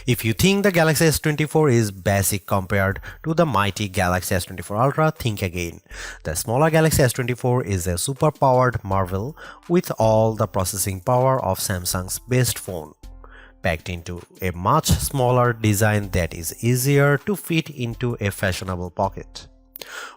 If you think the Galaxy S24 is basic compared to the mighty Galaxy S24 Ultra, think again. The smaller Galaxy S24 is a super-powered marvel with all the processing power of Samsung's best phone, packed into a much smaller design that is easier to fit into a fashionable pocket.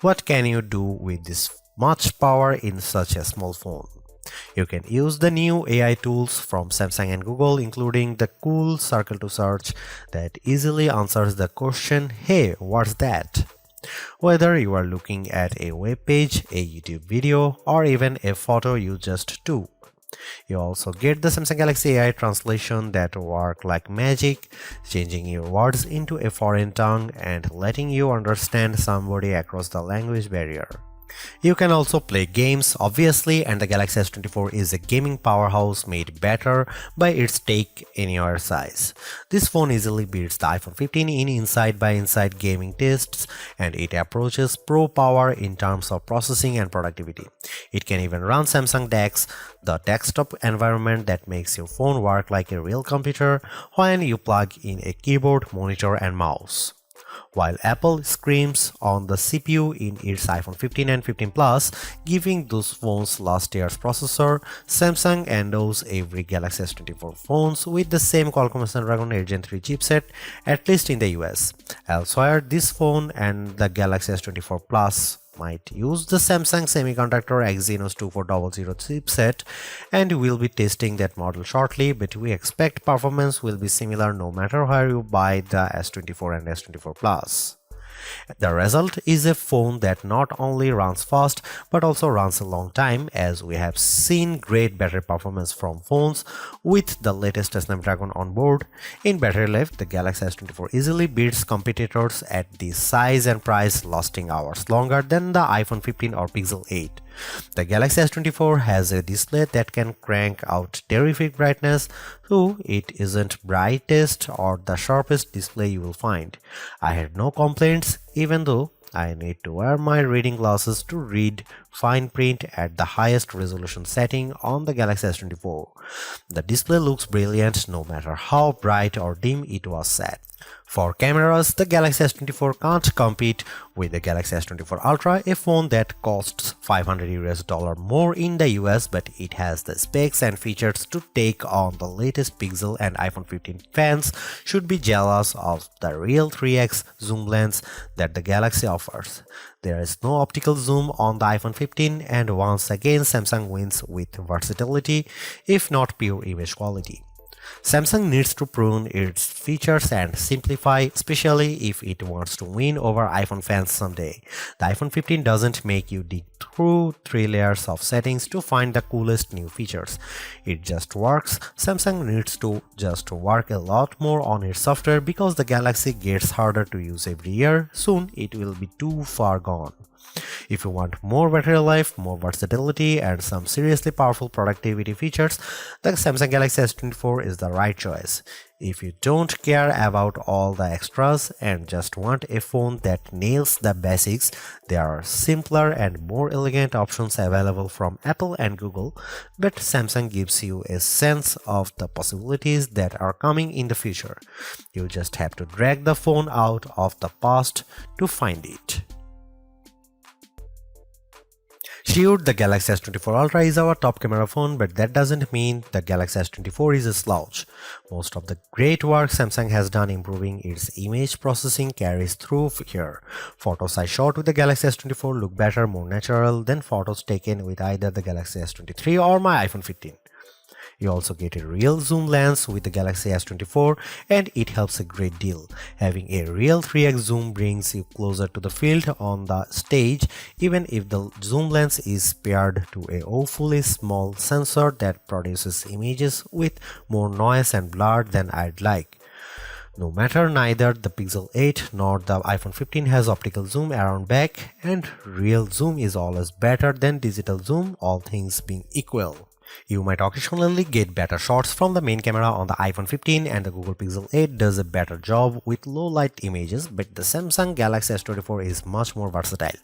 What can you do with this much power in such a small phone? You can use the new AI tools from Samsung and Google, including the cool circle to search that easily answers the question, "Hey, what's that?" Whether you are looking at a web page, a YouTube video, or even a photo you just took. You also get the Samsung Galaxy AI translation that work like magic, changing your words into a foreign tongue and letting you understand somebody across the language barrier. You can also play games, obviously, and the Galaxy S24 is a gaming powerhouse made better by its take-anywhere size. This phone easily beats the iPhone 15 in inside-by-inside gaming tests, and it approaches pro power in terms of processing and productivity. It can even run Samsung DeX, the desktop environment that makes your phone work like a real computer when you plug in a keyboard, monitor, and mouse. While Apple screams on the CPU in its iPhone 15 and 15 Plus, giving those phones last year's processor, Samsung endows every Galaxy S24 phones with the same Qualcomm Snapdragon 8 Gen 3 chipset, at least in the US. Elsewhere, this phone and the Galaxy S24 Plus might use the Samsung Semiconductor Exynos 2400 chipset, and we'll be testing that model shortly, but we expect performance will be similar no matter where you buy the S24 and S24 Plus. The result is a phone that not only runs fast but also runs a long time, as we have seen great battery performance from phones with the latest Snapdragon on board. In battery life, the Galaxy S24 easily beats competitors at this size and price, lasting hours longer than the iPhone 15 or Pixel 8. The Galaxy S24 has a display that can crank out terrific brightness, though it isn't brightest or the sharpest display you will find. I had no complaints, even though I need to wear my reading glasses to read fine print at the highest resolution setting on the Galaxy S24. The display looks brilliant no matter how bright or dim it was set. For cameras, the Galaxy S24 can't compete with the Galaxy S24 Ultra, a phone that costs $500 more in the US, but it has the specs and features to take on the latest Pixel, and iPhone 15 fans should be jealous of the real 3x zoom lens that the Galaxy offers. There is no optical zoom on the iPhone 15, and once again Samsung wins with versatility, if not pure image quality. Samsung needs to prune its features and simplify, especially if it wants to win over iPhone fans someday. The iPhone 15 doesn't make you dig through 3 layers of settings to find the coolest new features. It just works. Samsung needs to just work a lot more on its software, because the Galaxy gets harder to use every year. Soon it will be too far gone. If you want more battery life, more versatility, and some seriously powerful productivity features, the Samsung Galaxy S24 is the right choice. If you don't care about all the extras and just want a phone that nails the basics, there are simpler and more elegant options available from Apple and Google, but Samsung gives you a sense of the possibilities that are coming in the future. You just have to drag the phone out of the past to find it. Sure, the Galaxy S24 Ultra is our top camera phone, but that doesn't mean the Galaxy S24 is a slouch. Most of the great work Samsung has done improving its image processing carries through here. Photos I shot with the Galaxy S24 look better, more natural than photos taken with either the Galaxy S23 or my iPhone 15. You also get a real zoom lens with the Galaxy S24, and it helps a great deal. Having a real 3x zoom brings you closer to the field on the stage, even if the zoom lens is paired to a awfully small sensor that produces images with more noise and blur than I'd like. No matter, neither the Pixel 8 nor the iPhone 15 has optical zoom around back, and real zoom is always better than digital zoom, all things being equal. You might occasionally get better shots from the main camera on the iPhone 15, and the Google Pixel 8 does a better job with low light images, but the Samsung Galaxy S24 is much more versatile.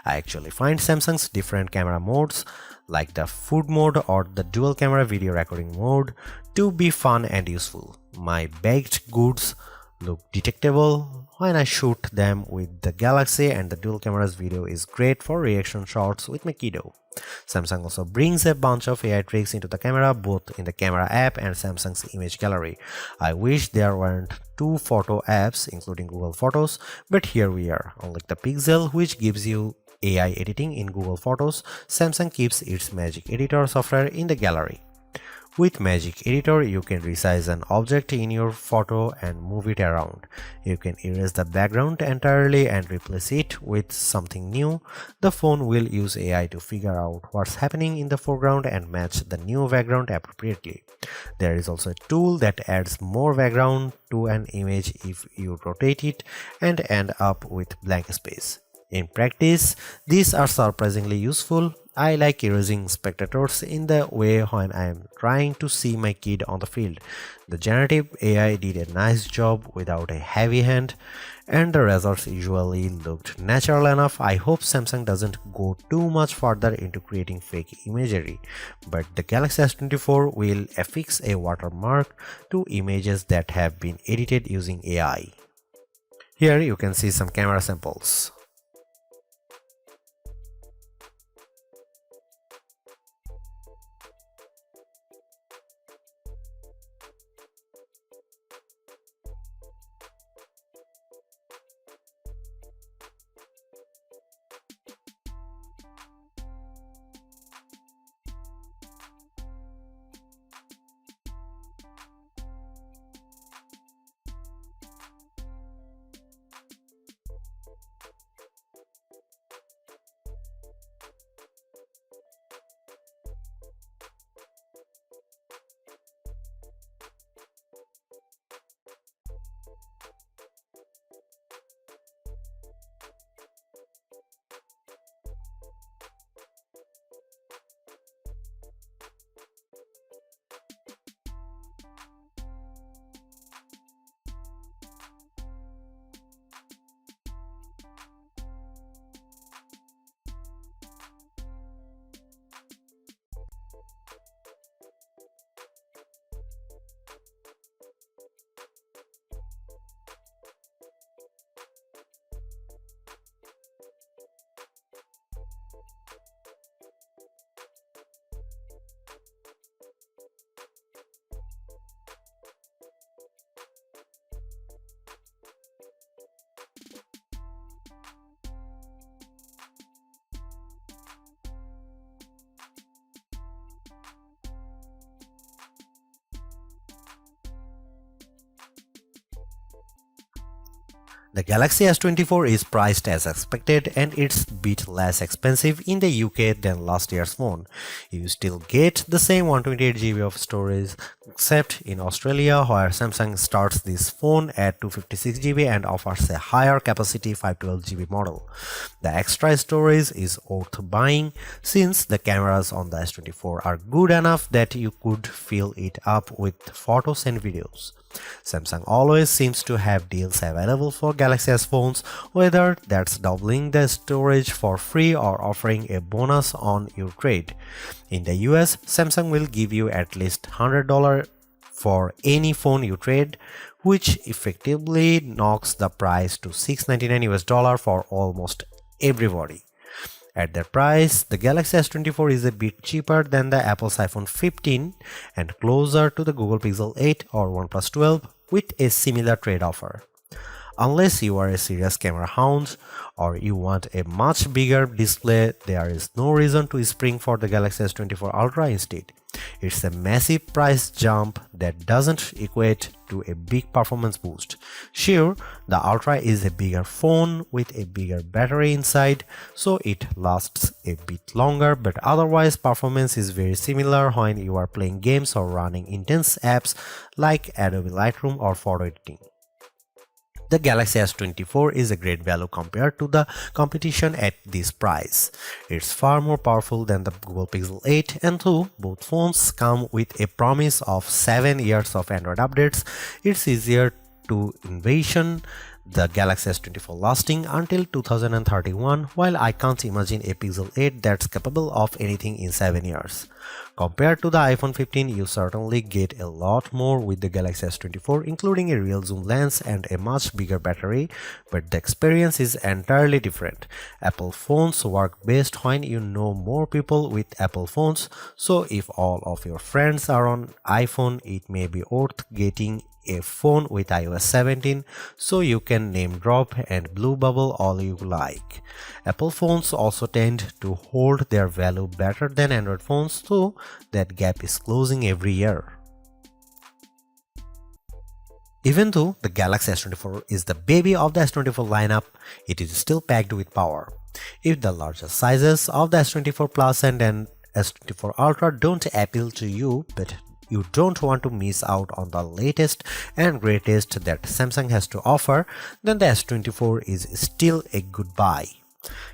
I actually find Samsung's different camera modes, like the food mode or the dual camera video recording mode, to be fun and useful. My baked goods look detectable when I shoot them with the Galaxy, and the dual cameras video is great for reaction shots with my kiddo. Samsung also brings a bunch of AI tricks into the camera, both in the camera app and Samsung's image gallery. I wish there weren't two photo apps including Google Photos, but here we are. Unlike the Pixel, which gives you AI editing in Google Photos, Samsung keeps its Magic Editor software in the gallery. With Magic Editor, you can resize an object in your photo and move it around. You can erase the background entirely and replace it with something new. The phone will use AI to figure out what's happening in the foreground and match the new background appropriately. There is also a tool that adds more background to an image if you rotate it and end up with blank space. In practice, these are surprisingly useful. I like erasing spectators in the way when I am trying to see my kid on the field. The generative AI did a nice job without a heavy hand, and the results usually looked natural enough. I hope Samsung doesn't go too much further into creating fake imagery, but the Galaxy S24 will affix a watermark to images that have been edited using AI. Here you can see some camera samples. The Galaxy S24 is priced as expected, and it's a bit less expensive in the UK than last year's phone. You still get the same 128GB of storage, except in Australia, where Samsung starts this phone at 256GB and offers a higher capacity 512GB model. The extra storage is worth buying since the cameras on the S24 are good enough that you could fill it up with photos and videos. Samsung always seems to have deals available for Galaxy S phones, whether that's doubling the storage for free or offering a bonus on your trade. In the US, Samsung will give you at least $100 for any phone you trade, which effectively knocks the price to $699 for almost everybody. At that price, the Galaxy S24 is a bit cheaper than the Apple's iPhone 15 and closer to the Google Pixel 8 or OnePlus 12 with a similar trade offer. Unless you are a serious camera hound or you want a much bigger display, there is no reason to spring for the Galaxy S24 Ultra instead. It's a massive price jump that doesn't equate to a big performance boost. Sure, the Ultra is a bigger phone with a bigger battery inside, so it lasts a bit longer, but otherwise performance is very similar when you are playing games or running intense apps like Adobe Lightroom or photo editing. The Galaxy S24 is a great value compared to the competition at this price. It's far more powerful than the Google Pixel 8, and though both phones come with a promise of 7 years of Android updates, it's easier to envision the Galaxy S24 lasting until 2031, while I can't imagine a Pixel 8 that's capable of anything in 7 years. Compared to the iPhone 15, you certainly get a lot more with the Galaxy S24, including a real zoom lens and a much bigger battery, but the experience is entirely different. Apple phones work best when you know more people with Apple phones, so if all of your friends are on iPhone, it may be worth getting a phone with iOS 17 so you can name drop and blue bubble all you like. Apple phones also tend to hold their value better than Android phones, so that gap is closing every year. Even though the Galaxy S24 is the baby of the S24 lineup, it is still packed with power. If the larger sizes of the S24 Plus and S24 Ultra don't appeal to you, but you don't want to miss out on the latest and greatest that Samsung has to offer, then the S24 is still a good buy.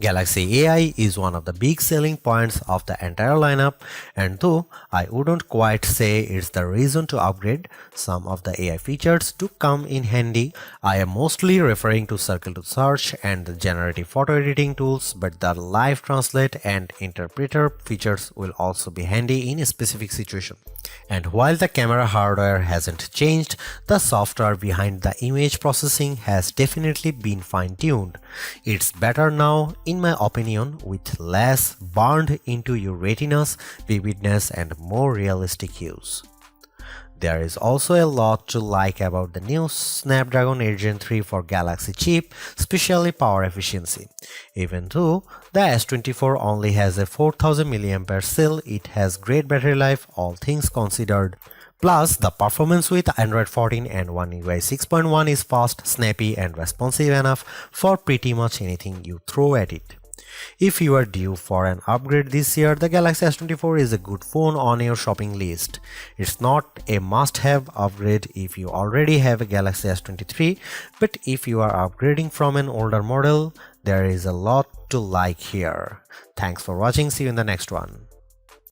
Galaxy AI is one of the big selling points of the entire lineup, and though I wouldn't quite say it's the reason to upgrade, some of the AI features do come in handy. I am mostly referring to Circle to Search and the generative photo editing tools, but the live translate and interpreter features will also be handy in a specific situation. And while the camera hardware hasn't changed, the software behind the image processing has definitely been fine-tuned. It's better now, in my opinion, with less burned into your retinas, vividness, and more realistic hues. There is also a lot to like about the new Snapdragon 8 Gen 3 for Galaxy chip, especially power efficiency. Even though the S24 only has a 4000 mAh cell, it has great battery life, all things considered. Plus, the performance with Android 14 and One UI 6.1 is fast, snappy, and responsive enough for pretty much anything you throw at it. If you are due for an upgrade this year, the Galaxy S24 is a good phone on your shopping list. It's not a must-have upgrade if you already have a Galaxy S23, but if you are upgrading from an older model, there is a lot to like here. Thanks for watching, see you in the next one.